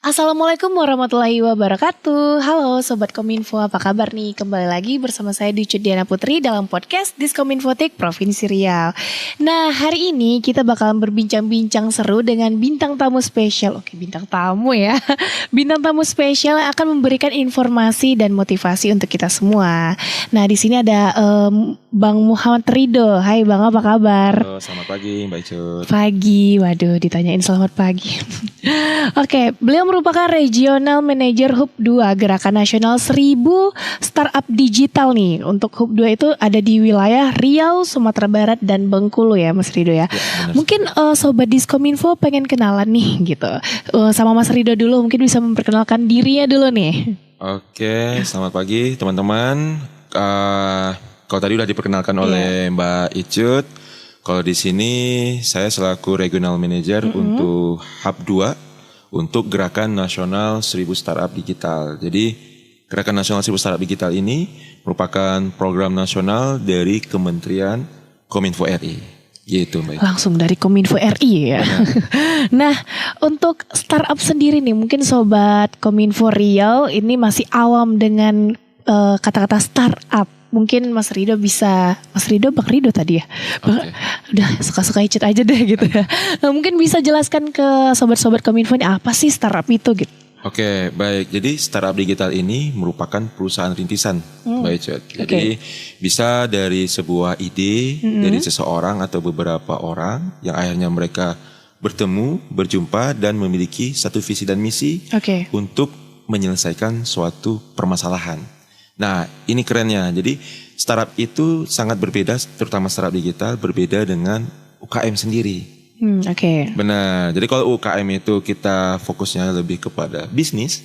Assalamualaikum warahmatullahi wabarakatuh. Halo Sobat Kominfo, apa kabar nih? Kembali lagi bersama saya Ducut Diana Putri dalam podcast Diskominfotik Provinsi Riau. Nah, hari ini kita bakalan berbincang-bincang seru dengan bintang tamu spesial. Oke, bintang tamu ya. Bintang tamu spesial yang akan memberikan informasi dan motivasi untuk kita semua. Nah, di sini ada Bang Muhammad Ridho. Hai Bang, apa kabar? Halo, selamat pagi Mbak Icut. Pagi, waduh ditanyain selamat pagi. Oke, beliau merupakan Regional Manager Hub 2 Gerakan Nasional 1000 Startup Digital nih. Untuk Hub 2 itu ada di wilayah Riau, Sumatera Barat, dan Bengkulu ya Mas Ridho ya. Mungkin Sobat Diskominfo pengen kenalan nih gitu. Sama Mas Ridho dulu, mungkin bisa memperkenalkan dirinya dulu nih. Oke, selamat pagi teman-teman. Kalau tadi udah diperkenalkan oleh Mbak Icut. Kalau di sini saya selaku Regional Manager untuk Hub 2 untuk Gerakan Nasional 1000 Startup Digital. Jadi Gerakan Nasional 1000 Startup Digital ini merupakan program nasional dari Kementerian Kominfo RI. Gitu Mbak. Langsung dari Kominfo RI ya. Nah, untuk startup sendiri nih, mungkin Sobat Kominfo Riau ini masih awam dengan kata-kata startup. Mungkin Mas Ridho bisa, Mas Ridho Bang Ridho tadi ya. Okay. Udah suka-suka Icut aja deh gitu ya. Nah, mungkin bisa jelaskan ke sobat-sobat Kominfo ini apa sih startup itu gitu. Oke, baik. Jadi startup digital ini merupakan perusahaan rintisan, Mbak Icut. Jadi bisa dari sebuah ide dari seseorang atau beberapa orang yang akhirnya mereka bertemu, berjumpa dan memiliki satu visi dan misi untuk menyelesaikan suatu permasalahan. Nah, ini kerennya. Jadi startup itu sangat berbeda, terutama startup digital berbeda dengan UKM sendiri. Benar. Jadi kalau UKM itu kita fokusnya lebih kepada bisnis.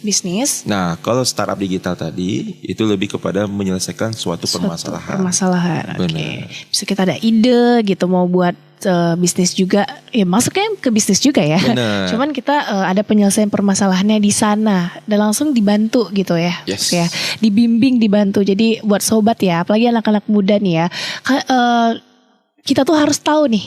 Nah, kalau startup digital tadi itu lebih kepada menyelesaikan suatu permasalahan. Oke. Bisa kita ada ide gitu mau buat bisnis juga, ya masuknya ke bisnis juga ya. Bener. Cuman kita ada penyelesaian permasalahannya di sana dan langsung dibantu gitu ya. Yes. Ya, dibimbing, dibantu. Jadi buat sobat ya, apalagi anak-anak muda nih ya, kita tuh harus tahu nih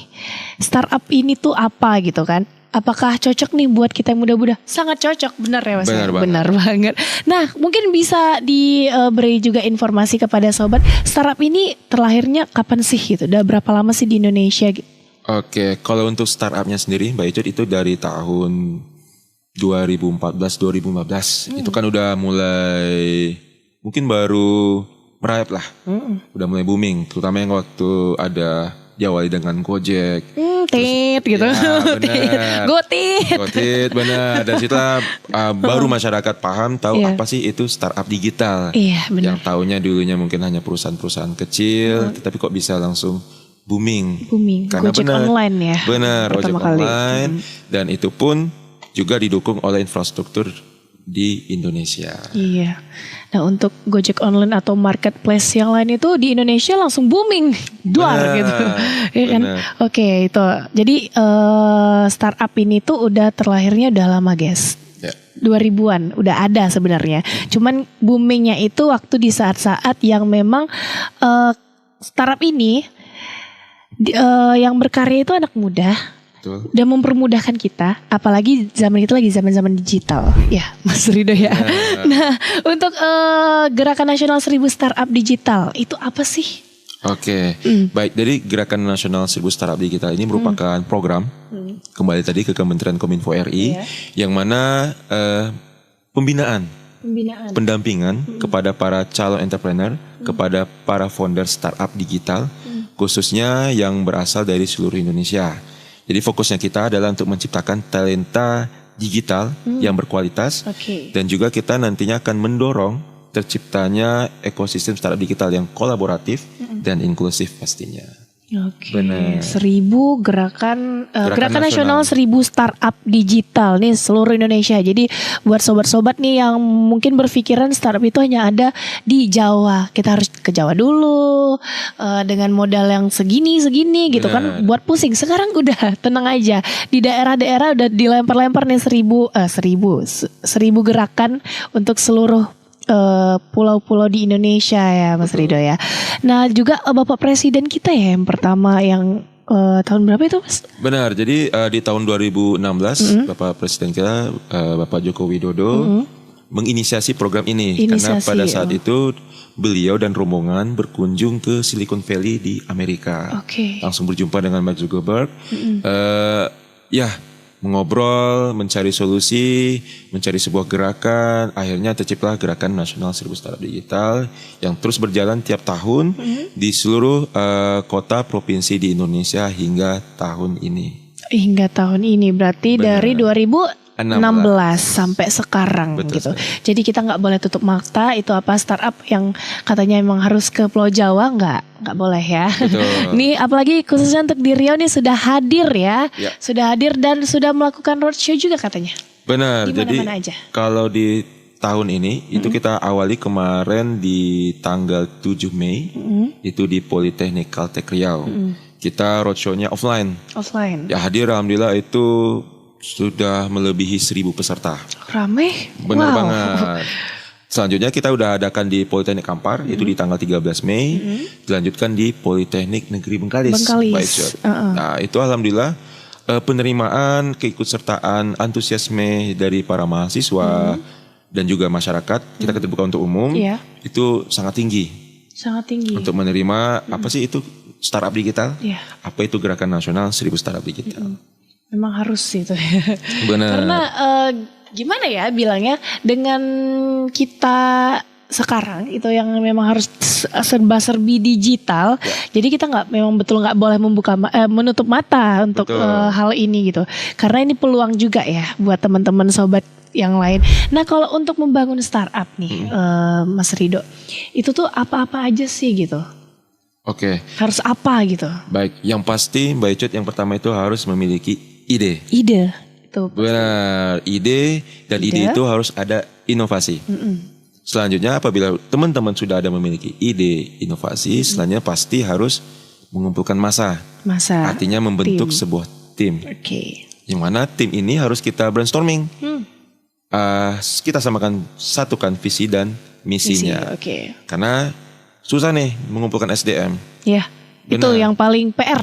startup ini tuh apa gitu kan. Apakah cocok nih buat kita yang muda-muda? Sangat cocok, benar ya Mas? Benar banget. Nah, mungkin bisa diberi juga informasi kepada sobat, startup ini terlahirnya kapan sih gitu? Udah berapa lama sih di Indonesia gitu? Oke, kalau untuk startupnya sendiri Mbak Icut itu dari tahun 2014-2015. Itu kan udah mulai, mungkin baru merayap lah. Udah mulai booming, terutama yang waktu ada diawali dengan Gojek. Tit gitu. Ya, benar. Gotit, benar. Dan situlah baru masyarakat paham tahu apa sih itu startup digital. Iya, benar. Yang taunya dulunya mungkin hanya perusahaan-perusahaan kecil, tetapi kok bisa langsung booming. Karena Gojek online ya. Benar, Gojek online. Dan itu pun juga didukung oleh infrastruktur di Indonesia. Iya. Nah, untuk Gojek online atau marketplace yang lain itu di Indonesia langsung booming, duar gitu. Ya kan? Oke, itu. Jadi startup ini tuh udah terlahirnya udah lama, guys. 2000-an udah ada sebenarnya. Cuman boomingnya itu waktu di saat-saat yang memang startup ini yang berkarya itu anak muda. Betul. Dan mempermudahkan kita, apalagi zaman itu lagi zaman-zaman digital, ya Mas Ridho ya. Nah, untuk Gerakan Nasional 1000 Startup Digital itu apa sih? Oke, baik. Jadi Gerakan Nasional 1000 Startup Digital ini merupakan program kembali tadi ke Kementerian Kominfo RI, yang mana pembinaan, pendampingan kepada para calon entrepreneur, kepada para founder startup digital, khususnya yang berasal dari seluruh Indonesia. Jadi fokusnya kita adalah untuk menciptakan talenta digital yang berkualitas, dan juga kita nantinya akan mendorong terciptanya ekosistem startup digital yang kolaboratif dan inklusif pastinya. Oke, 1000 gerakan nasional 1000 startup digital nih seluruh Indonesia. Jadi buat sobat-sobat nih yang mungkin berpikiran startup itu hanya ada di Jawa, kita harus ke Jawa dulu dengan modal yang segini gitu kan, buat pusing. Sekarang udah tenang aja, di daerah-daerah udah dilempar-lempar nih 1000 gerakan untuk seluruh pulau-pulau di Indonesia ya Mas Rido ya. Nah juga Bapak Presiden kita ya yang pertama yang tahun berapa itu Mas? Benar, jadi di tahun 2016 Bapak Presiden kita Bapak Joko Widodo menginisiasi program ini. Karena pada saat itu beliau dan rombongan berkunjung ke Silicon Valley di Amerika. Langsung berjumpa dengan Mark Zuckerberg. Mengobrol, mencari solusi, mencari sebuah gerakan. Akhirnya terciptalah Gerakan Nasional 1000 Startup Digital yang terus berjalan tiap tahun di seluruh kota provinsi di Indonesia hingga tahun ini. Hingga tahun ini berarti dari 2016 sampai sekarang. Betul, gitu. Jadi kita nggak boleh tutup mata itu apa startup yang katanya memang harus ke Pulau Jawa nggak boleh ya. Nih apalagi khususnya untuk di Riau nih sudah hadir ya, sudah hadir dan sudah melakukan roadshow juga katanya. Benar. Jadi kalau di tahun ini itu kita awali kemarin di tanggal 7 Mei itu di Politeknik Caltech Riau. Kita roadshow-nya offline. Ya hadir alhamdulillah itu sudah melebihi 1000 peserta. Ramai. Benar banget. Selanjutnya kita udah adakan di Politeknik Kampar itu di tanggal 13 Mei. Dilanjutkan di Politeknik Negeri Bengkalis. Nah itu alhamdulillah penerimaan, keikutsertaan, antusiasme dari para mahasiswa dan juga masyarakat kita terbuka untuk umum itu sangat tinggi. Sangat tinggi. Untuk menerima apa sih itu startup digital? Apa itu Gerakan Nasional 1000 Startup Digital? Memang harus itu. Benar. Karena gimana ya bilangnya dengan kita sekarang itu yang memang harus serba-serbi digital. Jadi kita memang nggak boleh menutup mata untuk hal ini gitu. Karena ini peluang juga ya buat teman-teman sobat yang lain. Nah kalau untuk membangun startup nih, Mas Rido, itu tuh apa-apa aja sih gitu? Harus apa gitu? Baik, yang pasti Mbak Icut yang pertama itu harus memiliki ide. Itu benar, ide itu harus ada inovasi. Selanjutnya apabila teman-teman sudah ada memiliki ide, inovasi, selanjutnya pasti harus mengumpulkan massa. Artinya membentuk sebuah tim. Yang mana tim ini harus kita brainstorming. Kita satukan visi dan misinya. Karena susah nih mengumpulkan SDM. Itu yang paling PR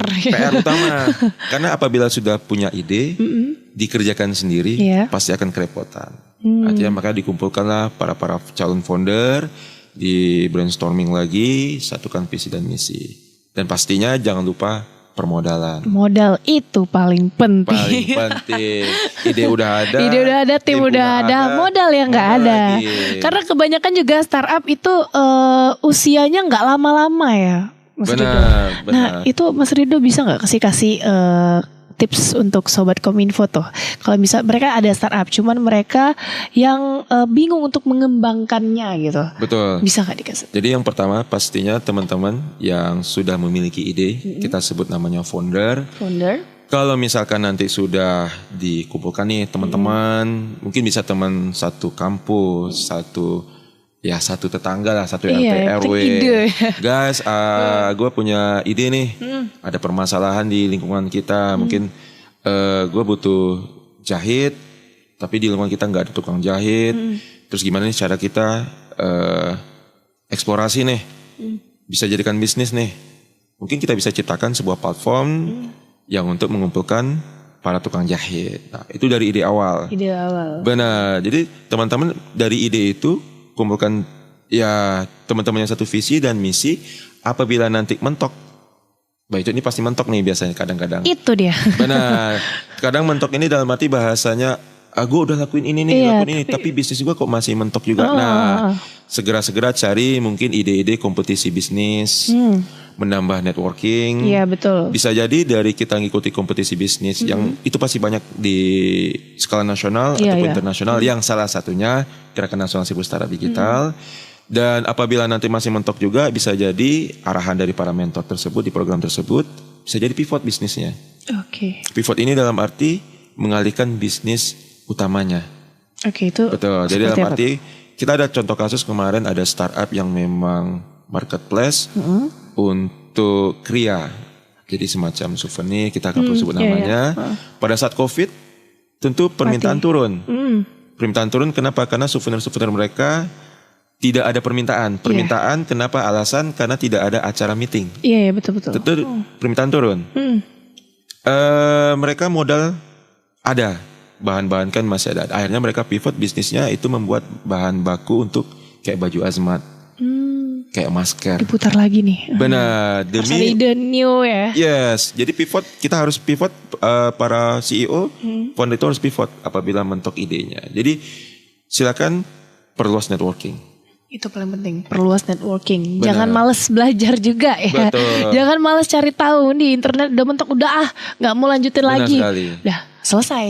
utama. Karena apabila sudah punya ide, dikerjakan sendiri, pasti akan kerepotan. Artinya maka dikumpulkanlah para calon founder, di brainstorming lagi, satukan visi dan misi. Dan pastinya jangan lupa permodalan. Modal itu paling penting. Ide udah ada, tim udah ada, modal yang nggak ada. Karena kebanyakan juga startup itu usianya nggak lama-lama ya. Mas Rido. Nah itu Mas Rido bisa nggak kasih tips untuk sobat Kominfo tuh, kalau bisa mereka ada startup, cuman mereka yang bingung untuk mengembangkannya gitu. Betul. Bisa nggak dikasih? Jadi yang pertama pastinya teman-teman yang sudah memiliki ide, kita sebut namanya founder. Kalau misalkan nanti sudah dikumpulkan nih teman-teman, mungkin bisa teman satu kampus, satu tetangga lah, satu RT RW. Guys, gue punya ide nih. Ada permasalahan di lingkungan kita. Mungkin gue butuh jahit, tapi di lingkungan kita nggak ada tukang jahit. Terus gimana nih cara kita eksplorasi nih? Bisa jadikan bisnis nih. Mungkin kita bisa ciptakan sebuah platform yang untuk mengumpulkan para tukang jahit. Nah, itu dari ide awal. Benar. Jadi teman-teman dari ide itu kumpulkan teman-teman yang satu visi dan misi. Apabila nanti mentok, itu ini pasti mentok nih biasanya kadang-kadang. Itu dia. Benar. Kadang mentok ini dalam arti bahasanya, gue udah lakuin ini nih, tapi bisnis gue kok masih mentok juga. Nah, segera-segera cari mungkin ide-ide kompetisi bisnis, menambah networking. Iya betul. Bisa jadi dari kita ngikuti kompetisi bisnis yang itu pasti banyak di skala nasional ataupun internasional. Yang salah satunya Gerakan Nasional 1000 Startup Digital. Dan apabila nanti masih mentok juga, bisa jadi arahan dari para mentor tersebut di program tersebut bisa jadi pivot bisnisnya. Pivot ini dalam arti mengalihkan bisnis utamanya. Itu betul. Jadi dalam arti kita ada contoh kasus kemarin, ada startup yang memang marketplace untuk kria. Jadi semacam souvenir, kita akan perlu sebut namanya. Pada saat COVID tentu permintaan turun. Permintaan turun kenapa? Karena souvenir-souvenir mereka tidak ada permintaan. Permintaan kenapa? Alasan karena tidak ada acara meeting. Iya, betul-betul. Tentu permintaan turun. Mereka modal ada, bahan-bahan kan masih ada. Akhirnya mereka pivot bisnisnya itu membuat bahan baku untuk kayak baju hazmat, kayak masker. Diputar lagi nih. Benar, demi the new ya. Yes, jadi pivot, kita harus pivot, para CEO, founder itu harus pivot apabila mentok idenya. Jadi silakan perluas networking. Itu paling penting, perluas networking. Benar. Jangan males belajar juga ya. Betul. Jangan males cari tahu di internet, udah mentok, udah nggak mau lanjutin Benar lagi. sekali. Udah selesai.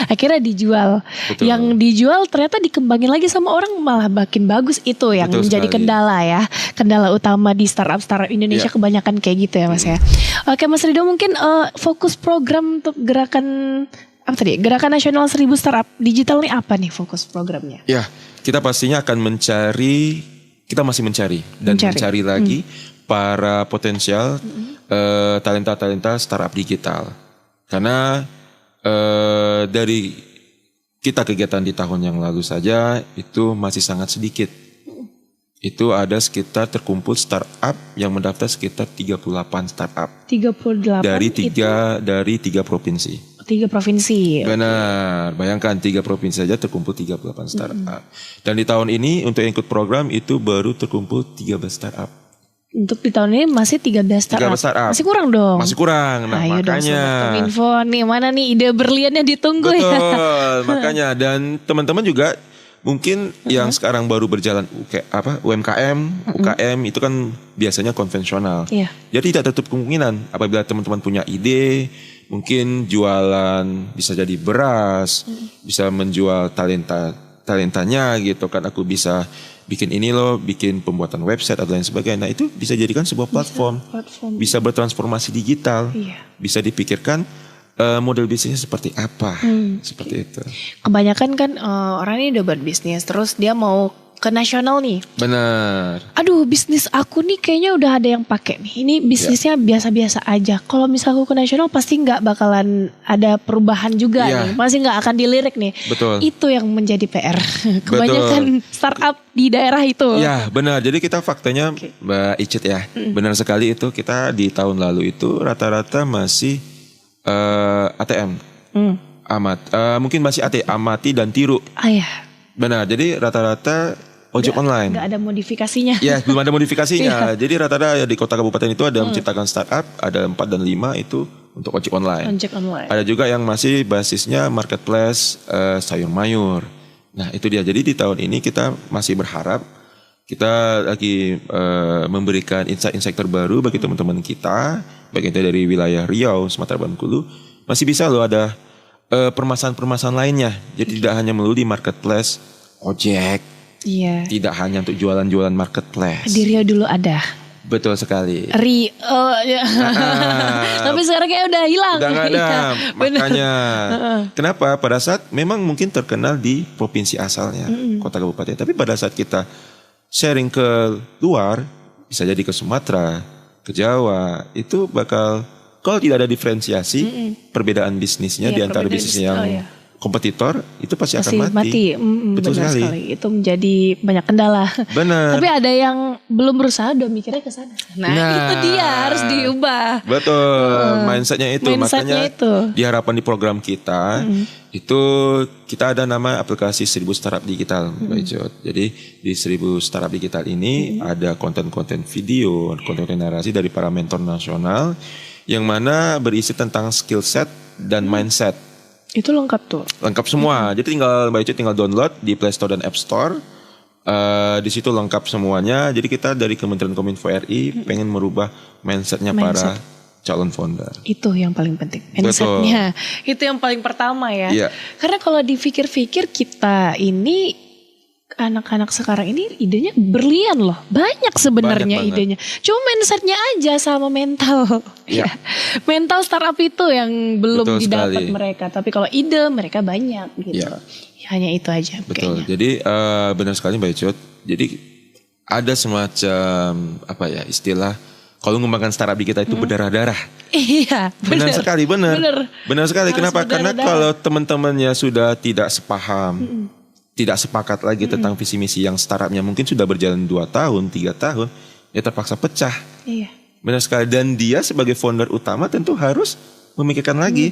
Akhirnya dijual. Betul. Yang dijual ternyata dikembangin lagi sama orang malah makin bagus. Itu yang Betul menjadi sekali. kendala ya. Kendala utama di startup Indonesia kebanyakan kayak gitu ya Mas ya. Oke Mas Rido, mungkin fokus program untuk gerakan apa tadi? Gerakan Nasional 1000 Startup Digital ini apa nih fokus programnya? Ya, kita pastinya akan mencari, kita masih mencari dan mencari lagi para potensial talenta-talenta startup digital. Karena dari kita kegiatan di tahun yang lalu saja itu masih sangat sedikit. Itu ada sekitar terkumpul startup yang mendaftar sekitar 38 startup. 38 dari tiga provinsi. 3 provinsi. Benar, bayangkan 3 provinsi saja terkumpul 38 startup. Dan di tahun ini untuk ikut program itu baru terkumpul 13 startup. Untuk di tahun ini masih 13 startup. 13 startup. Masih kurang dong. Masih kurang. Nah, ayo makanya dong Sobat Kominfo nih, mana nih ide berliannya ditunggu ya. betul, makanya dan teman-teman juga mungkin yang sekarang baru berjalan UMKM, UKM itu kan biasanya konvensional. Iya. Jadi tidak tertutup kemungkinan apabila teman-teman punya ide, mungkin jualan bisa jadi beras, bisa menjual talentanya gitu kan. Aku bisa bikin ini loh, bikin pembuatan website atau lain sebagainya. Nah itu bisa jadikan sebuah platform. Bisa bertransformasi digital. Iya. Bisa dipikirkan model bisnisnya seperti apa, seperti itu. Kebanyakan kan orang ini udah berbisnis, terus dia mau ke nasional nih. Benar. Aduh, bisnis aku nih kayaknya udah ada yang pakai nih. Ini bisnisnya biasa-biasa aja. Kalau misal aku ke nasional pasti nggak bakalan ada perubahan juga nih. Masih nggak akan dilirik nih. Betul. Itu yang menjadi PR. Kebanyakan startup di daerah itu. Ya benar. Jadi kita faktanya Mbak Icit ya, benar sekali itu kita di tahun lalu itu rata-rata masih ATM, mungkin masih amati dan tiru. Iya. Benar. Jadi rata-rata ojek online. Nggak ada modifikasinya. Ya, belum ada modifikasinya. Jadi rata-rata di kota kabupaten itu ada menciptakan startup, ada 4 dan 5 itu untuk ojek online. Ojek online. Ada juga yang masih basisnya marketplace sayur mayur. Nah, itu dia. Jadi di tahun ini kita masih berharap kita lagi memberikan insight-insight terbaru bagi teman-teman kita, baik itu dari wilayah Riau, Sumatera Bengkulu, masih bisa loh ada permasalahan-permasalahan lainnya. Jadi tidak hanya melulu di marketplace ojek. Iya. Tidak hanya untuk jualan-jualan marketplace. Di Riau dulu ada. Betul sekali. Ya. Tapi sekarang kayak udah hilang. Udah gak ada. Iya, Makanya kenapa pada saat memang mungkin terkenal di provinsi asalnya, kota kabupaten. Tapi pada saat kita sharing ke luar, bisa jadi ke Sumatera, ke Jawa, itu bakal kalau tidak ada diferensiasi perbedaan bisnisnya di antara bisnis yang kompetitor, itu pasti akan mati. Betul sekali. Itu menjadi banyak kendala. Benar. Tapi ada yang belum berusaha udah mikirnya ke sana. Nah, itu dia harus diubah. Betul. Mindsetnya itu. Makanya itu. Diharapkan di program kita itu kita ada nama aplikasi 1000 Startup Digital, Mbak Ijot. Jadi di 1000 Startup Digital ini ada konten-konten video, konten-konten narasi dari para mentor nasional yang mana berisi tentang skill set dan mindset. Itu lengkap tuh. Lengkap semua. Jadi tinggal Mbak Icit tinggal download di Play Store dan App Store. Di situ lengkap semuanya. Jadi kita dari Kementerian Kominfo RI pengen merubah mindsetnya para calon founder. Itu yang paling penting. Mindsetnya. Itu yang paling pertama ya. Iya. Karena kalau dipikir-pikir kita ini anak-anak sekarang ini idenya berlian loh. Banyak sebenarnya idenya. Cuma mindsetnya aja sama mental. Iya. Mental startup itu yang belum Betul didapat sekali. mereka. Tapi kalau ide mereka banyak gitu. Iya. Ya, hanya itu aja. Betul. Kayaknya. Jadi benar sekali Mbak Icot. Jadi ada semacam istilah kalau mengembangkan startup di kita itu berdarah-darah. Iya, benar sekali, benar sekali. Harus Kenapa? Karena kalau teman-temannya sudah tidak sepaham, tidak sepakat lagi tentang visi misi yang startupnya mungkin sudah berjalan 2 tahun, 3 tahun, ya terpaksa pecah. Iya. Benar sekali. Dan dia sebagai founder utama tentu harus memikirkan lagi.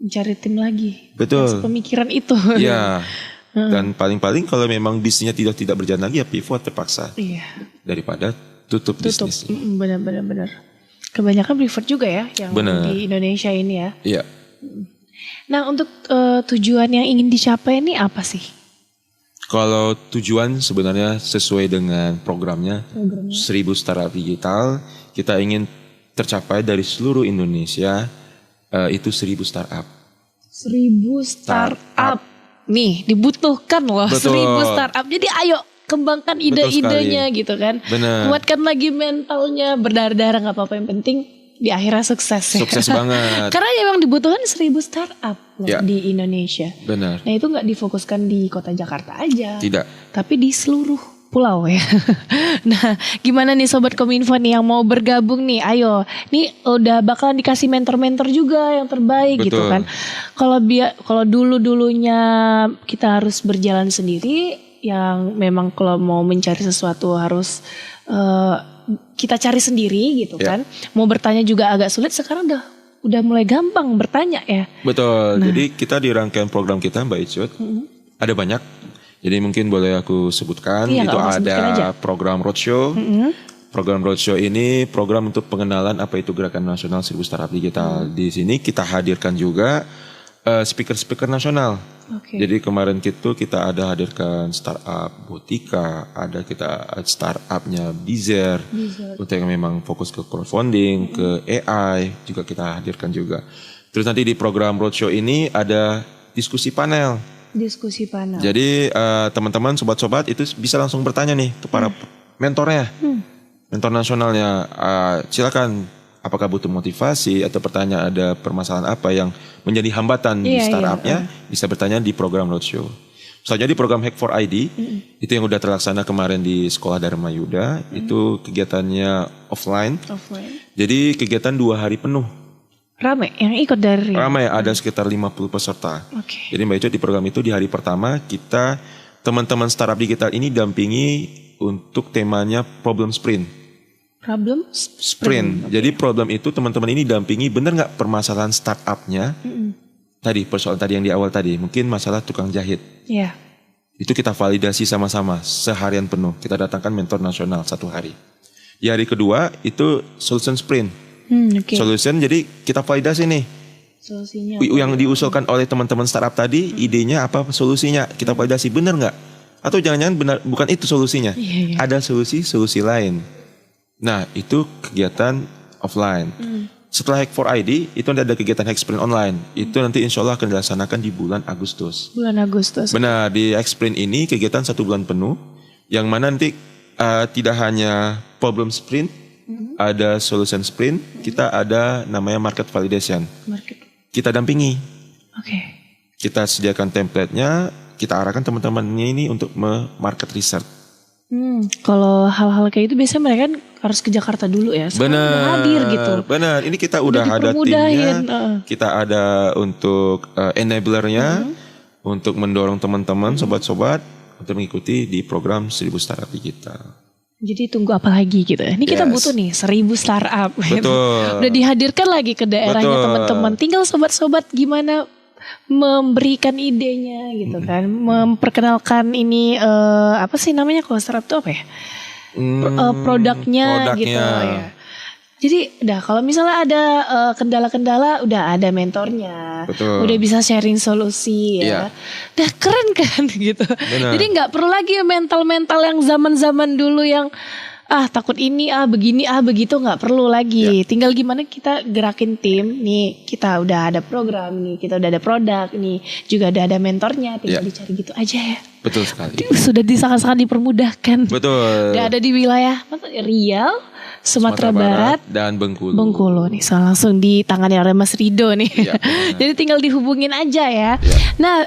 Mencari tim lagi. Betul. Pemikiran itu. Iya. Dan paling-paling kalau memang bisnisnya tidak berjalan lagi ya pivot terpaksa. Iya. Daripada tutup bisnisnya. Benar. Kebanyakan pivot juga ya yang di Indonesia ini ya. Iya. Nah untuk tujuan yang ingin dicapai ini apa sih? Kalau tujuan sebenarnya sesuai dengan programnya 1000 startup digital, kita ingin tercapai dari seluruh Indonesia itu 1000 startup. 1000 startup. Nih dibutuhkan loh. Betul. 1000 startup. Jadi ayo kembangkan ide-idenya gitu kan. Bener. Kuatkan lagi mentalnya, berdarah-darah gak apa-apa, yang penting di akhirnya sukses. Sukses banget. Karena memang dibutuhkan 1000 startup di Indonesia. Benar. Nah itu gak difokuskan di kota Jakarta aja. Tidak. Tapi di seluruh pulau ya. Nah gimana nih Sobat Kominfo nih yang mau bergabung nih, ayo. Nih udah bakalan dikasih mentor-mentor juga yang terbaik. Betul. Gitu kan. Kalau dulunya kita harus berjalan sendiri, yang memang kalau mau mencari sesuatu harus kita cari sendiri gitu kan. Mau bertanya juga agak sulit, sekarang udah mulai gampang bertanya ya. Betul. Nah. Jadi kita di rangkaian program kita Mbak Icut ada banyak. Jadi mungkin boleh aku sebutkan. Itu ada program roadshow. Program roadshow ini program untuk pengenalan apa itu Gerakan Nasional 1000 Startup Digital. Di sini kita hadirkan juga speaker-speaker nasional. Jadi kemarin kita ada hadirkan startup Botika, ada kita startupnya Bizer untuk yang memang fokus ke crowdfunding, ke AI juga kita hadirkan juga. Terus nanti di program roadshow ini ada diskusi panel. Jadi teman-teman, sobat-sobat itu bisa langsung bertanya nih ke para mentornya, mentor nasionalnya. Silakan. Apakah butuh motivasi atau pertanyaan ada permasalahan apa yang menjadi hambatan di startupnya, bisa bertanya di program roadshow. Misalnya di program Hack for ID, itu yang udah terlaksana kemarin di Sekolah Dharma Yuda, itu kegiatannya offline. Jadi kegiatan 2 hari penuh. Ramai yang ikut dari? Ramai, ada sekitar 50 peserta. Jadi Mbak Ico di program itu di hari pertama kita teman-teman startup digital ini dampingi untuk temanya problem sprint. Problem sprint. Jadi problem itu teman-teman ini dampingi, benar nggak permasalahan startupnya? Tadi persoalan tadi yang di awal tadi, mungkin masalah tukang jahit. Iya. Itu kita validasi sama-sama seharian penuh. Kita datangkan mentor nasional 1 hari. Di hari kedua itu solution sprint. Solution, jadi kita validasi nih. Solusinya yang diusulkan oleh teman-teman startup tadi, idenya apa, solusinya kita validasi, benar nggak? Atau jangan-jangan benar bukan itu solusinya? Ada solusi lain. Nah itu kegiatan offline. Setelah Hack for ID itu nanti ada kegiatan Hack Sprint online. Itu nanti insya Allah akan dilaksanakan di bulan Agustus. Benar, di Hack Sprint ini kegiatan 1 bulan penuh. Yang mana nanti tidak hanya problem sprint, ada solution sprint, kita ada namanya market validation. Kita dampingi. Kita sediakan template-nya, kita arahkan teman-temannya ini untuk market research. Kalau hal-hal kayak itu biasanya mereka kan harus ke Jakarta dulu ya. Benar, hadir gitu. Benar, ini kita udah ada timnya, kita ada untuk enablernya, untuk mendorong teman-teman, sobat-sobat untuk mengikuti di program 1000 Startup Digital. Jadi tunggu apa lagi gitu ya. Ini kita butuh nih 1000 startup. Betul. Udah dihadirkan lagi ke daerahnya teman-teman. Tinggal sobat-sobat gimana memberikan idenya gitu kan, memperkenalkan ini apa sih namanya kalau startup itu apa ya, produknya gitu ya. Jadi udah kalau misalnya ada kendala-kendala udah ada mentornya. Betul. Udah bisa sharing solusi ya. Udah keren kan gitu. Benar. Jadi nggak perlu lagi mental-mental yang zaman-zaman dulu yang takut ini begini begitu, nggak perlu lagi. Tinggal gimana kita gerakin tim nih, kita udah ada program nih, kita udah ada produk nih, juga udah ada mentornya, tinggal dicari gitu aja ya. Betul sekali. Sudah sangat-sangat dipermudahkan. Betul. Udah ada di wilayah Riau, Sumatera Barat dan Bengkulu. Bengkulu nih, so langsung ditangani oleh Mas Rido nih. Ya, jadi tinggal dihubungin aja ya. Nah,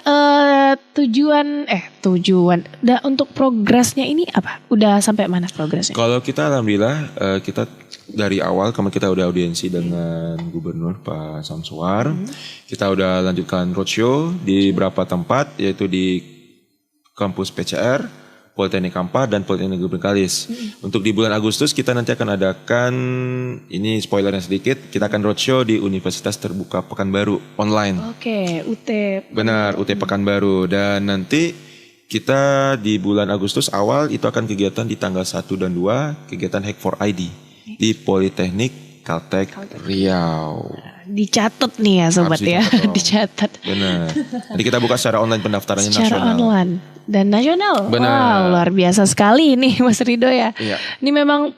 tujuan untuk progresnya ini apa? Udah sampai mana progresnya? Kalau kita alhamdulillah kita dari awal kemarin kita udah audiensi dengan Gubernur Pak Samsuar. Kita udah lanjutkan roadshow di beberapa tempat, yaitu di kampus PCR, Politeknik Kampar, dan Politeknik Bengkalis. Untuk di bulan Agustus kita nanti akan adakan, ini spoilernya sedikit, kita akan roadshow di Universitas Terbuka Pekanbaru online. Oke, UT. Benar, UT Pekanbaru. Dan nanti kita di bulan Agustus awal itu akan kegiatan di tanggal 1 dan 2, kegiatan Hack for ID di Politeknik Caltech Riau. Dicatat nih ya sobat ya, dicatat. Benar. Jadi kita buka secara online pendaftarannya secara nasional. Secara online dan nasional. Benar. Wow, luar biasa sekali ini Mas Rido ya. Iya. Ini memang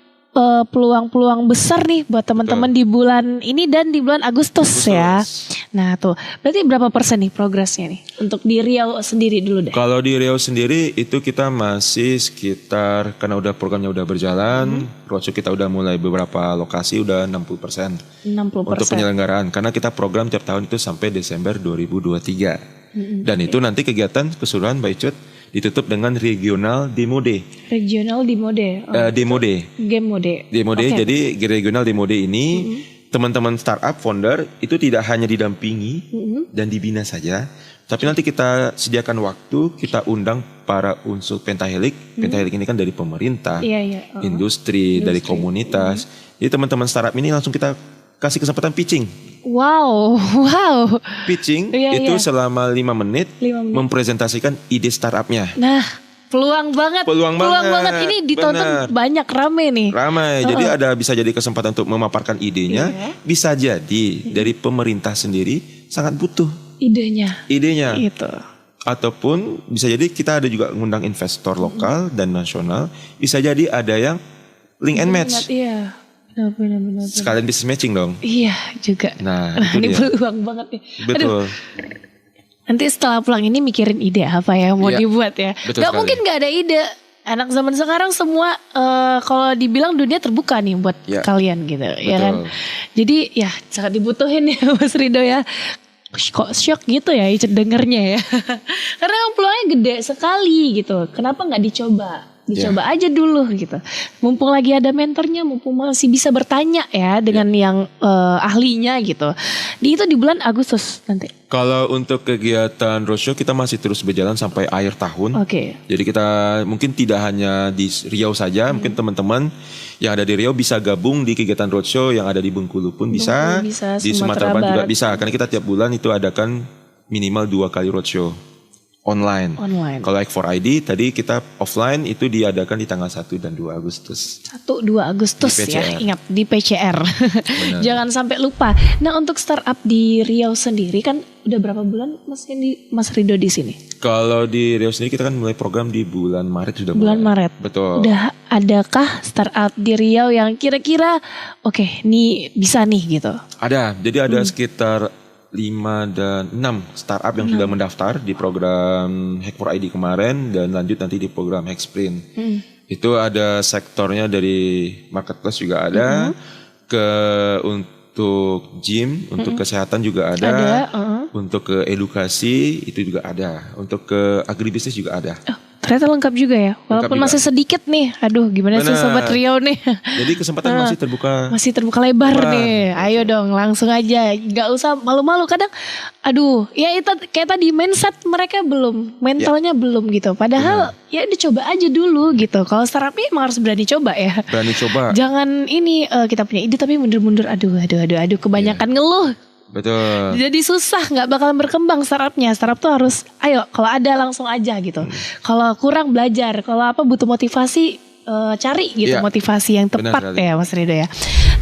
peluang-peluang besar nih buat teman-teman di bulan ini dan di bulan Agustus ya. Nah tuh, berarti berapa persen nih progresnya nih untuk di Riau sendiri dulu deh? Kalau di Riau sendiri itu kita masih sekitar, karena udah programnya udah berjalan, roadshow kita udah mulai beberapa lokasi udah 60%. 60%. Untuk penyelenggaraan, karena kita program tiap tahun itu sampai Desember 2023. Dan itu nanti kegiatan keseluruhan Mbak Icut ditutup dengan regional demode. Regional demode. Demode. Game mode. Demode. Okay. Jadi regional demode ini teman-teman startup founder itu tidak hanya didampingi dan dibina saja, tapi nanti kita sediakan waktu, kita undang para unsur pentahelik. Pentahelik ini kan dari pemerintah, industri, dari komunitas. Jadi teman-teman startup ini langsung kita kasih kesempatan pitching. Wow. Pitching itu selama 5 menit mempresentasikan ide startupnya. Nah, peluang banget. Ini ditonton banyak, rame nih. Ramai. Jadi bisa jadi kesempatan untuk memaparkan idenya. Bisa jadi dari pemerintah sendiri sangat butuh idenya. Itu. Ataupun bisa jadi kita ada juga ngundang investor lokal dan nasional. Bisa jadi ada yang link and match. Iya. Benar. Sekalian business matching dong. Iya juga. Nah ini peluang banget nih. Betul. Nanti setelah pulang ini mikirin ide apa ya mau dibuat ya. Gak mungkin gak ada ide. Anak zaman sekarang semua kalau dibilang dunia terbuka nih buat kalian gitu. Ya kan. Jadi ya sangat dibutuhin ya Mas Rido ya. Kok shock gitu ya Icet dengernya ya. Karena peluangnya gede sekali gitu. Kenapa gak dicoba? Dicoba aja dulu gitu. Mumpung lagi ada mentornya, mumpung masih bisa bertanya ya dengan yang ahlinya gitu. Itu di bulan Agustus nanti. Kalau untuk kegiatan roadshow kita masih terus berjalan sampai akhir tahun. Jadi kita mungkin tidak hanya di Riau saja, mungkin teman-teman yang ada di Riau bisa gabung di kegiatan roadshow yang ada di Bengkulu pun bisa di Sumatera Barat juga bisa. Karena kita tiap bulan itu adakan minimal 2 kali roadshow. Online. Kalau Hack for ID tadi kita offline itu diadakan di tanggal 1 dan 2 Agustus. 1-2 Agustus ya, ingat di PCR. Jangan sampai lupa. Nah untuk startup di Riau sendiri kan udah berapa bulan Mas Rido di sini? Kalau di Riau sendiri kita kan mulai program di bulan Maret sudah mulai. Bulan Maret. Betul. Udah adakah startup di Riau yang kira-kira oke, nih bisa nih gitu? Ada. Jadi ada sekitar 5 dan 6 startup yang sudah mendaftar di program Hack for ID kemarin dan lanjut nanti di program Hack Sprint. Itu ada sektornya dari marketplace juga ada, untuk gym, untuk kesehatan juga ada, untuk ke edukasi itu juga ada, untuk ke agribisnis juga ada. Ternyata lengkap juga ya, walaupun masih sedikit nih. Aduh gimana sih Sobat Riau nih. Jadi kesempatan masih terbuka. Masih terbuka lebar nih. Ayo dong langsung aja. Gak usah malu-malu. Kadang aduh ya itu kayak tadi mindset mereka belum. Mentalnya belum gitu. Padahal ya dicoba aja dulu gitu. Kalau startupnya emang harus berani coba ya. Berani coba. Jangan ini kita punya ide tapi mundur-mundur. Aduh kebanyakan ngeluh. Betul. Jadi susah, nggak bakalan berkembang startupnya. Startup tuh harus, ayo kalau ada langsung aja gitu. Kalau kurang belajar, kalau apa butuh motivasi cari gitu motivasi yang tepat ya Mas Rido ya.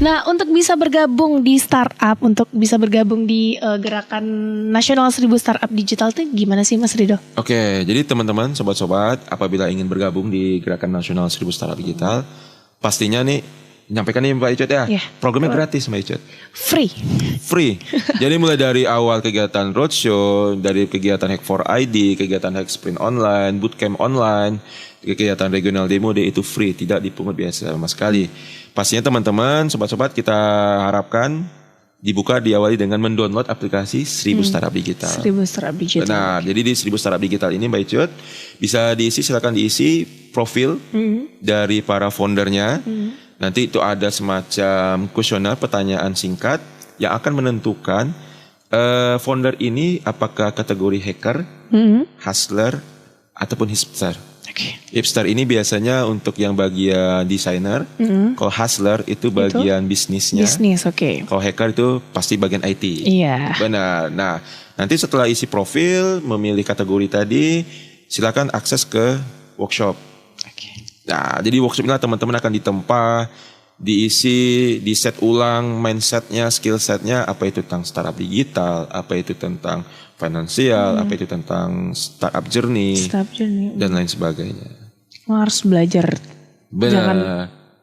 Nah untuk bisa bergabung di startup, untuk bisa bergabung di gerakan nasional 1000 startup digital tuh gimana sih Mas Rido? Oke, jadi teman-teman, sobat-sobat, apabila ingin bergabung di gerakan nasional 1000 startup digital, pastinya nih menyampaikan nih Mbak Icut ya, programnya gratis Mbak Icut. Free. Jadi mulai dari awal kegiatan roadshow, dari kegiatan Hack for ID, kegiatan Hack Sprint online, bootcamp online, kegiatan regional demo day itu free, tidak dipungut biaya sama sekali. Pastinya teman-teman, sobat-sobat, kita harapkan dibuka diawali dengan mendownload aplikasi 1000 Startup Digital. 1000 Startup Digital. Nah, jadi di 1000 Startup Digital ini Mbak Icut bisa diisi, silakan diisi profil dari para foundernya. Nanti itu ada semacam kuesioner, pertanyaan singkat yang akan menentukan founder ini apakah kategori hacker, hustler, ataupun hipster. Hipster ini biasanya untuk yang bagian desainer, kalau hustler itu bagian bisnisnya. Bisnis, oke. Kalau hacker itu pasti bagian IT. Iya. Benar. Nah, nanti setelah isi profil, memilih kategori tadi, silakan akses ke workshop. Nah, jadi workshop ini teman-teman akan ditempa, diisi, di set ulang mindsetnya, skill setnya, apa itu tentang startup digital, apa itu tentang finansial, apa itu tentang startup journey, dan lain sebagainya. Harus belajar. Benar. Jangan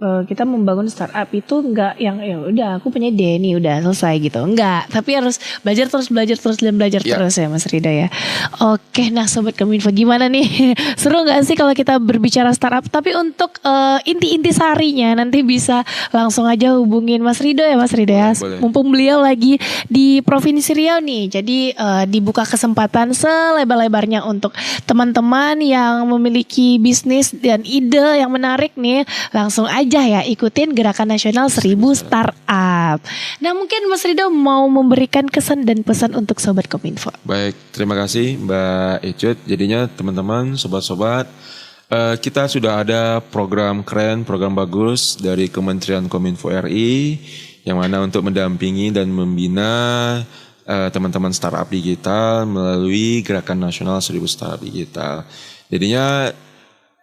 kita membangun startup itu enggak yang ya udah aku punya ide nih udah selesai gitu. Enggak, tapi harus belajar terus dan belajar terus ya Mas Ridho ya. Oke, nah Sobat Kominfo gimana nih? Seru gak sih kalau kita berbicara startup? Tapi untuk inti-inti sarinya nanti bisa langsung aja hubungin Mas Ridho ya Mas Ridho ya. Boleh. Mumpung beliau lagi di Provinsi Riau nih. Jadi dibuka kesempatan selebar-lebarnya untuk teman-teman yang memiliki bisnis dan ide yang menarik nih. Langsung aja ya ikutin Gerakan Nasional 1000 Startup. Nah mungkin Mas Ridho mau memberikan kesan dan pesan untuk Sobat Kominfo. Baik, terima kasih Mbak Icut. Jadinya teman-teman, sobat-sobat, kita sudah ada program keren, program bagus dari Kementerian Kominfo RI yang mana untuk mendampingi dan membina teman-teman startup digital melalui Gerakan Nasional 1000 Startup Digital. Jadinya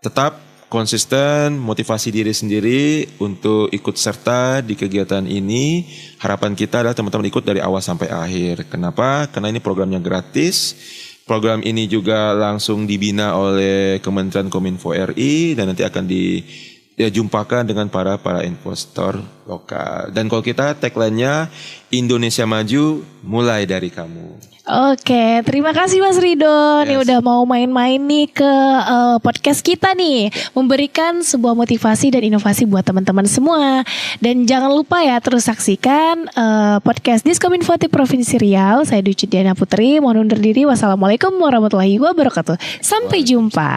tetap konsisten, motivasi diri sendiri untuk ikut serta di kegiatan ini. Harapan kita adalah teman-teman ikut dari awal sampai akhir. Kenapa? Karena ini programnya gratis. Program ini juga langsung dibina oleh Kementerian Kominfo RI dan nanti akan dijumpakan dengan para investor lokal. Dan kalau kita tagline-nya Indonesia Maju mulai dari kamu. Oke, terima kasih Mas Ridho. Nih udah mau main-main nih ke podcast kita nih, memberikan sebuah motivasi dan inovasi buat teman-teman semua. Dan jangan lupa ya terus saksikan podcast Diskominfo Provinsi Riau. Saya Duci Diana Putri, mohon undur diri. Wassalamualaikum warahmatullahi wabarakatuh. Sampai jumpa.